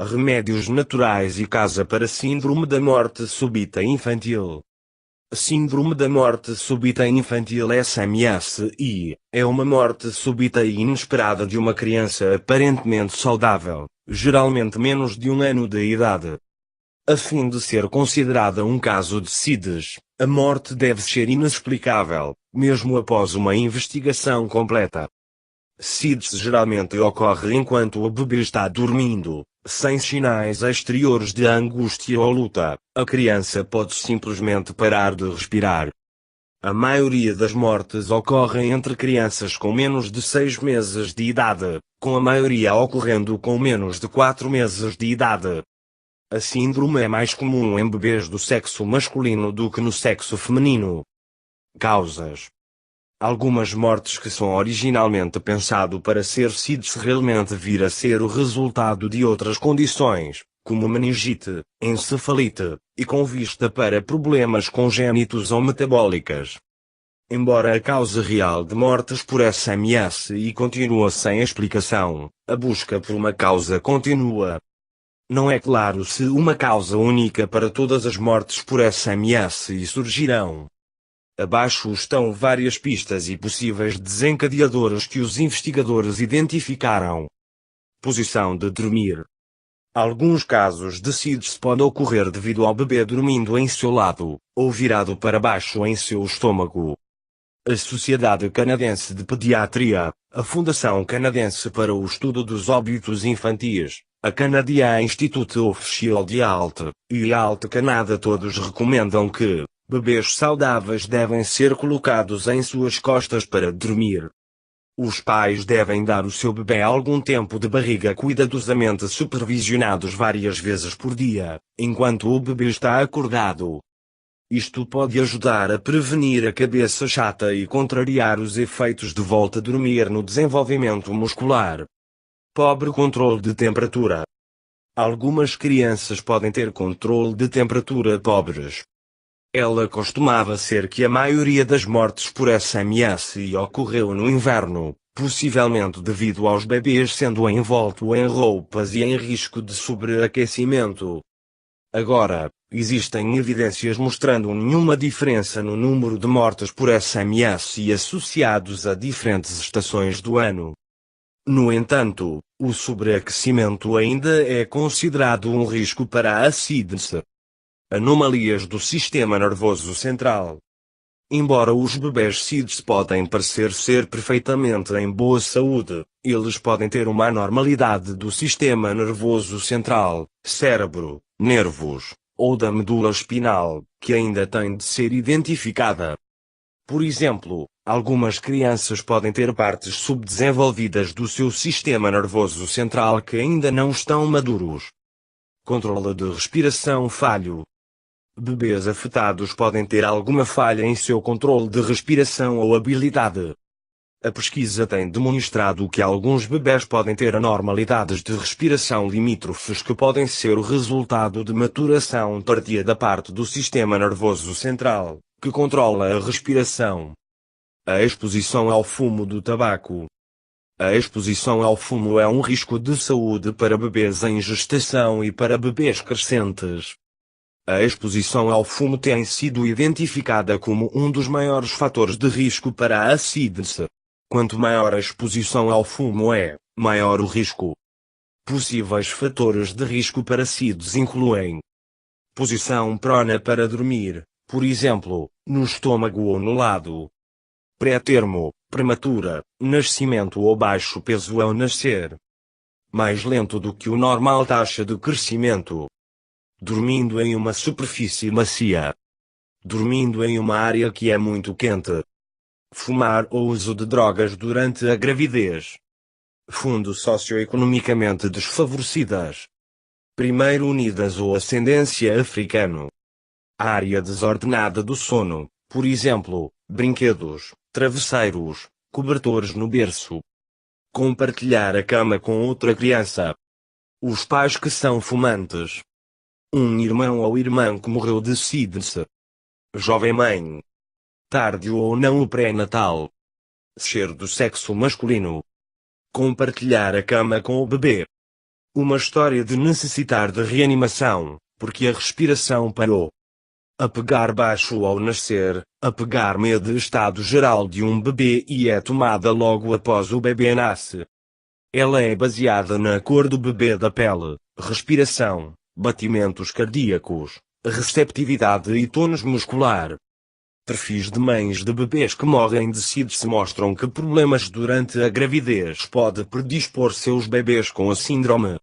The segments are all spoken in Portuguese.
Remédios naturais e casa para Síndrome da morte súbita infantil. Síndrome da morte súbita infantil (SMSI) é uma morte súbita e inesperada de uma criança aparentemente saudável, geralmente menos de 1 ano de idade. A fim de ser considerada um caso de SIDS, a morte deve ser inexplicável, mesmo após uma investigação completa. SIDS geralmente ocorre enquanto o bebê está dormindo, sem sinais exteriores de angústia ou luta. A criança pode simplesmente parar de respirar. A maioria das mortes ocorrem entre crianças com menos de 6 meses de idade, com a maioria ocorrendo com menos de 4 meses de idade. A síndrome é mais comum em bebês do sexo masculino do que no sexo feminino. Causas. Algumas mortes que são originalmente pensado para ser SIDS realmente vir a ser o resultado de outras condições, como meningite, encefalite, e com vista para problemas congênitos ou metabólicas. Embora a causa real de mortes por SMSI continua sem explicação, a busca por uma causa continua. Não é claro se uma causa única para todas as mortes por SMSI surgirão. Abaixo estão várias pistas e possíveis desencadeadores que os investigadores identificaram. Posição de dormir. Alguns casos de SIDS podem ocorrer devido ao bebê dormindo em seu lado, ou virado para baixo em seu estômago. A Sociedade Canadense de Pediatria, a Fundação Canadense para o Estudo dos Óbitos Infantis, a Canadian Institute of Child Health, e Health Canada todos recomendam que bebês saudáveis devem ser colocados em suas costas para dormir. Os pais devem dar o seu bebê algum tempo de barriga cuidadosamente supervisionados várias vezes por dia, enquanto o bebê está acordado. Isto pode ajudar a prevenir a cabeça chata e contrariar os efeitos de volta a dormir no desenvolvimento muscular. Pobre controle de temperatura. Algumas crianças podem ter controle de temperatura pobres. Ela costumava ser que a maioria das mortes por SMSI ocorreu no inverno, possivelmente devido aos bebês sendo envoltos em roupas e em risco de sobreaquecimento. Agora, existem evidências mostrando nenhuma diferença no número de mortes por SMSI associados a diferentes estações do ano. No entanto, o sobreaquecimento ainda é considerado um risco para a SIDS. Anomalias do sistema nervoso central. Embora os bebês SIDS podem parecer ser perfeitamente em boa saúde, eles podem ter uma anormalidade do sistema nervoso central, cérebro, nervos, ou da medula espinal, que ainda tem de ser identificada. Por exemplo, algumas crianças podem ter partes subdesenvolvidas do seu sistema nervoso central que ainda não estão maduros. Controle de respiração falho. Bebês afetados podem ter alguma falha em seu controle de respiração ou habilidade. A pesquisa tem demonstrado que alguns bebês podem ter anormalidades de respiração limítrofes que podem ser o resultado de maturação tardia da parte do sistema nervoso central, que controla a respiração. A exposição ao fumo do tabaco. A exposição ao fumo é um risco de saúde para bebês em gestação e para bebês crescentes. A exposição ao fumo tem sido identificada como um dos maiores fatores de risco para a SIDS. Quanto maior a exposição ao fumo é, maior o risco. Possíveis fatores de risco para SIDS incluem posição prona para dormir, por exemplo, no estômago ou no lado. Pré-termo, prematura, nascimento ou baixo peso ao nascer. Mais lento do que o normal taxa de crescimento. Dormindo em uma superfície macia. Dormindo em uma área que é muito quente. Fumar ou uso de drogas durante a gravidez. Fundo socioeconomicamente desfavorecidas. Primeiro Unidas ou ascendência africano. Área desordenada do sono, por exemplo, brinquedos, travesseiros, cobertores no berço. Compartilhar a cama com outra criança. Os pais que são fumantes. Um irmão ou irmã que morreu de SIDS. Jovem mãe. Tardio ou não o pré-natal. Ser do sexo masculino. Compartilhar a cama com o bebê. Uma história de necessitar de reanimação, porque a respiração parou. A pegar baixo ao nascer, a pegar medo estado geral de um bebê e é tomada logo após o bebê nasce. Ela é baseada na cor do bebê da pele, respiração, batimentos cardíacos, receptividade e tônus muscular. Perfis de mães de bebês que morrem de SIDS mostram que problemas durante a gravidez pode predispor seus bebês com a síndrome.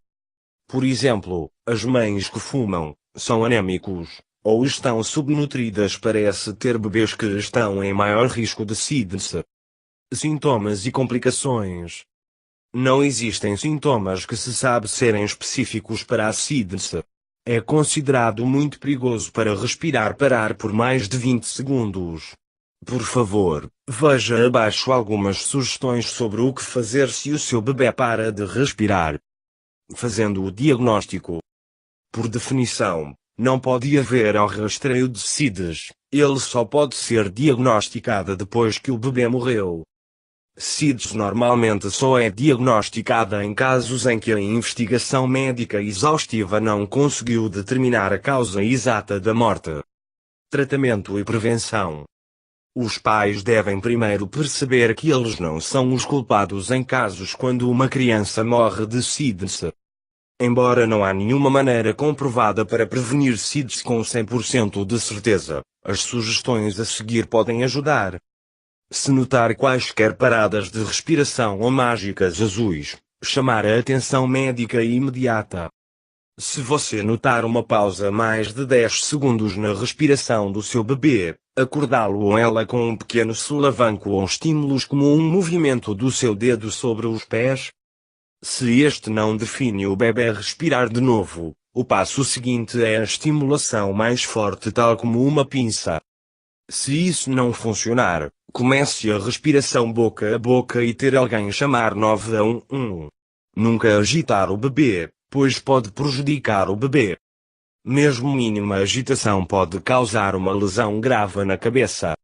Por exemplo, as mães que fumam, são anêmicos, ou estão subnutridas parece ter bebês que estão em maior risco de SIDS. Sintomas e complicações. Não existem sintomas que se sabe serem específicos para a SIDS. É considerado muito perigoso para respirar parar por mais de 20 segundos. Por favor, veja abaixo algumas sugestões sobre o que fazer se o seu bebê para de respirar. Fazendo o diagnóstico. Por definição, não pode haver ao rastreio de SIDS, ele só pode ser diagnosticado depois que o bebê morreu. SIDS normalmente só é diagnosticada em casos em que a investigação médica exaustiva não conseguiu determinar a causa exata da morte. Tratamento e prevenção. Os pais devem primeiro perceber que eles não são os culpados em casos quando uma criança morre de SIDS. Embora não há nenhuma maneira comprovada para prevenir SIDS com 100% de certeza, as sugestões a seguir podem ajudar. Se notar quaisquer paradas de respiração ou mágicas azuis, chamar a atenção médica imediata. Se você notar uma pausa mais de 10 segundos na respiração do seu bebê, acordá-lo ou ela com um pequeno solavanco ou estímulos como um movimento do seu dedo sobre os pés. Se este não define o bebê respirar de novo, o passo seguinte é a estimulação mais forte tal como uma pinça. Se isso não funcionar, comece a respiração boca a boca e ter alguém chamar 911. Nunca agitar o bebê, pois pode prejudicar o bebê. Mesmo mínima agitação pode causar uma lesão grave na cabeça.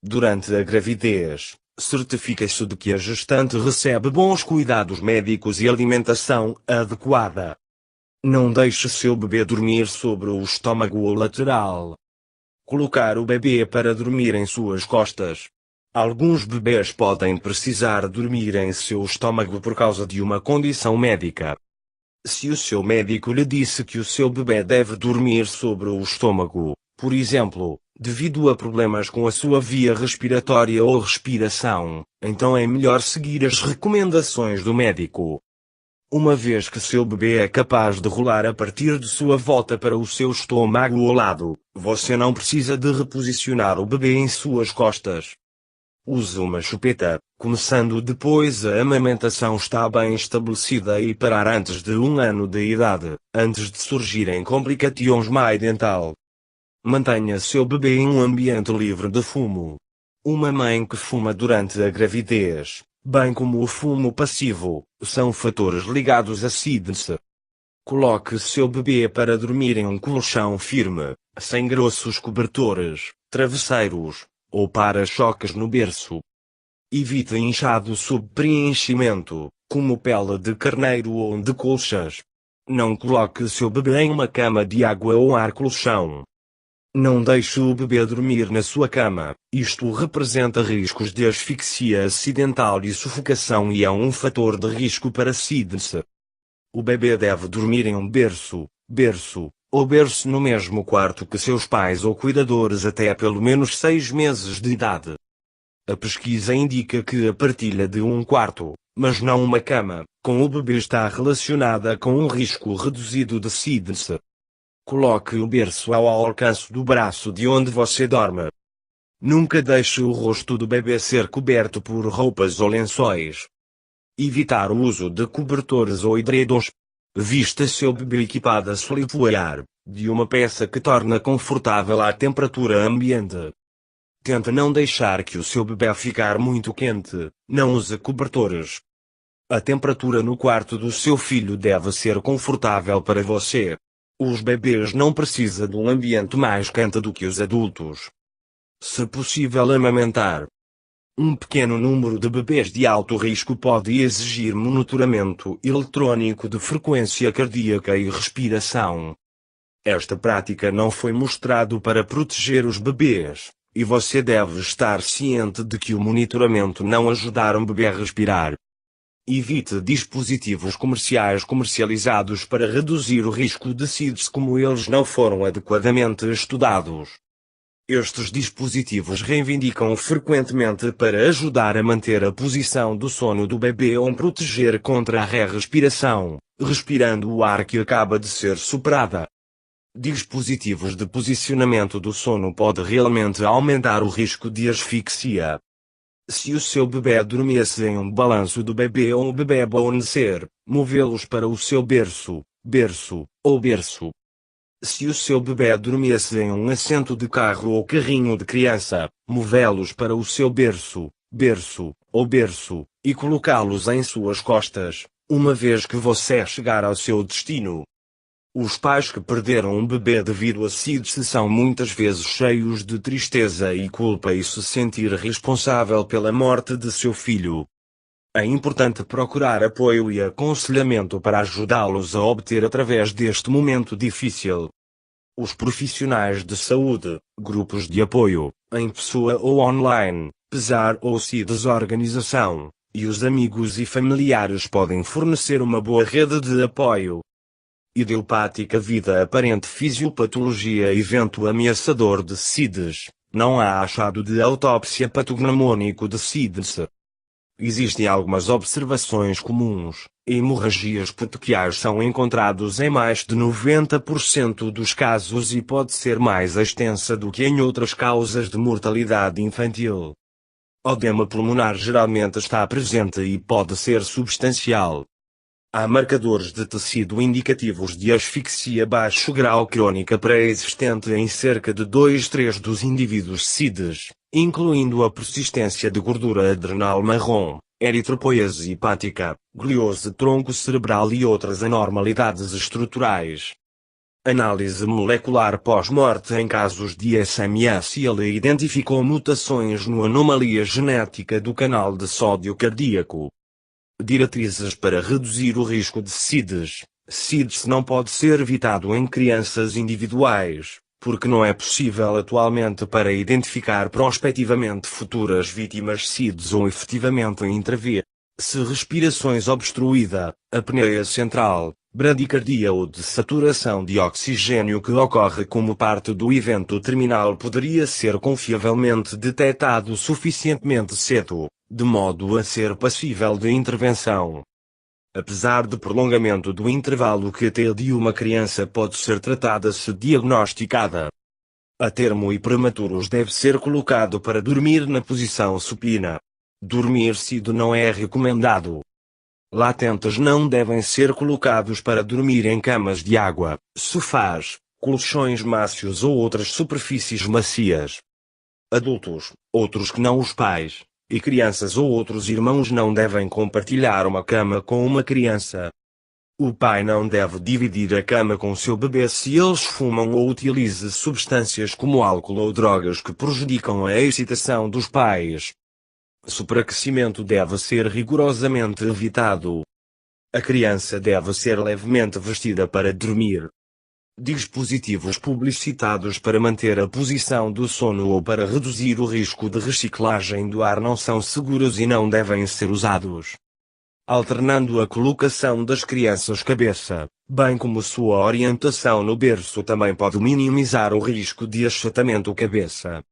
Durante a gravidez, certifique-se de que a gestante recebe bons cuidados médicos e alimentação adequada. Não deixe seu bebê dormir sobre o estômago ou lateral. Colocar o bebê para dormir em suas costas. Alguns bebês podem precisar dormir em seu estômago por causa de uma condição médica. Se o seu médico lhe disse que o seu bebê deve dormir sobre o estômago, por exemplo, devido a problemas com a sua via respiratória ou respiração, então é melhor seguir as recomendações do médico. Uma vez que seu bebê é capaz de rolar a partir de sua volta para o seu estômago ou lado, você não precisa de reposicionar o bebê em suas costas. Use uma chupeta, começando depois a amamentação está bem estabelecida e parar antes de 1 ano de idade, antes de surgirem complicações dental. Mantenha seu bebê em um ambiente livre de fumo. Uma mãe que fuma durante a gravidez, bem como o fumo passivo, são fatores ligados a SIDS. Coloque seu bebê para dormir em um colchão firme, sem grossos cobertores, travesseiros, ou para-choques no berço. Evite inchado sob preenchimento, como pele de carneiro ou de colchas. Não coloque seu bebê em uma cama de água ou ar-colchão. Não deixe o bebê dormir na sua cama, isto representa riscos de asfixia acidental e sufocação e é um fator de risco para SIDS. O bebê deve dormir em um berço ou berço no mesmo quarto que seus pais ou cuidadores até pelo menos 6 meses de idade. A pesquisa indica que a partilha de um quarto, mas não uma cama, com o bebê está relacionada com um risco reduzido de SIDS. Coloque o berço ao alcance do braço de onde você dorme. Nunca deixe o rosto do bebê ser coberto por roupas ou lençóis. Evitar o uso de cobertores ou edredons. Vista seu bebê equipado a sleepwear, de uma peça que torna confortável a temperatura ambiente. Tente não deixar que o seu bebê ficar muito quente, não use cobertores. A temperatura no quarto do seu filho deve ser confortável para você. Os bebês não precisam de um ambiente mais quente do que os adultos. Se possível amamentar. Um pequeno número de bebês de alto risco pode exigir monitoramento eletrônico de frequência cardíaca e respiração. Esta prática não foi mostrado para proteger os bebês, e você deve estar ciente de que o monitoramento não ajudará um bebê a respirar. Evite dispositivos comerciais comercializados para reduzir o risco de SIDS como eles não foram adequadamente estudados. Estes dispositivos reivindicam frequentemente para ajudar a manter a posição do sono do bebê ou proteger contra a respiração, respirando o ar que acaba de ser superada. Dispositivos de posicionamento do sono podem realmente aumentar o risco de asfixia. Se o seu bebê dormisse em um balanço do bebê ou o bebê adormecer, movê-los para o seu berço, berço, ou berço. Se o seu bebê dormisse em um assento de carro ou carrinho de criança, movê-los para o seu berço, berço, ou berço, e colocá-los em suas costas, uma vez que você chegar ao seu destino. Os pais que perderam um bebê devido a SIDS são muitas vezes cheios de tristeza e culpa e se sentir responsável pela morte de seu filho. É importante procurar apoio e aconselhamento para ajudá-los a obter através deste momento difícil. Os profissionais de saúde, grupos de apoio, em pessoa ou online, PESAR ou SIDS organização, e os amigos e familiares podem fornecer uma boa rede de apoio. Idiopática vida aparente fisiopatologia evento ameaçador de SIDS, não há achado de autópsia patognomônico de SIDS. Existem algumas observações comuns. Hemorragias petequiais são encontrados em mais de 90% dos casos e pode ser mais extensa do que em outras causas de mortalidade infantil. Edema pulmonar geralmente está presente e pode ser substancial. Há marcadores de tecido indicativos de asfixia baixo grau crônica pré-existente em cerca de 2/3 dos indivíduos SIDS, incluindo a persistência de gordura adrenal marrom, eritropoiese hepática, gliose tronco cerebral e outras anormalidades estruturais. Análise molecular pós-morte em casos de SMS-ele identificou mutações no anomalia genética do canal de sódio cardíaco. Diretrizes para reduzir o risco de SIDS. SIDS não pode ser evitado em crianças individuais, porque não é possível atualmente para identificar prospectivamente futuras vítimas SIDS ou efetivamente intervir. Se respirações obstruída, apneia central, bradicardia ou desaturação de oxigênio que ocorre como parte do evento terminal poderia ser confiavelmente detectado suficientemente cedo, de modo a ser passível de intervenção. Apesar do prolongamento do intervalo QT de uma criança pode ser tratada se diagnosticada. A termo e prematuros deve ser colocado para dormir na posição supina. Dormir cedo não é recomendado. Latentes não devem ser colocados para dormir em camas de água, sofás, colchões mácios ou outras superfícies macias. Adultos, outros que não os pais, e crianças ou outros irmãos não devem compartilhar uma cama com uma criança. O pai não deve dividir a cama com seu bebê se eles fumam ou utilizam substâncias como álcool ou drogas que prejudicam a excitação dos pais. Superaquecimento deve ser rigorosamente evitado. A criança deve ser levemente vestida para dormir. Dispositivos publicitados para manter a posição do sono ou para reduzir o risco de reciclagem do ar não são seguros e não devem ser usados. Alternando a colocação das crianças cabeça, bem como sua orientação no berço também pode minimizar o risco de achatamento cabeça.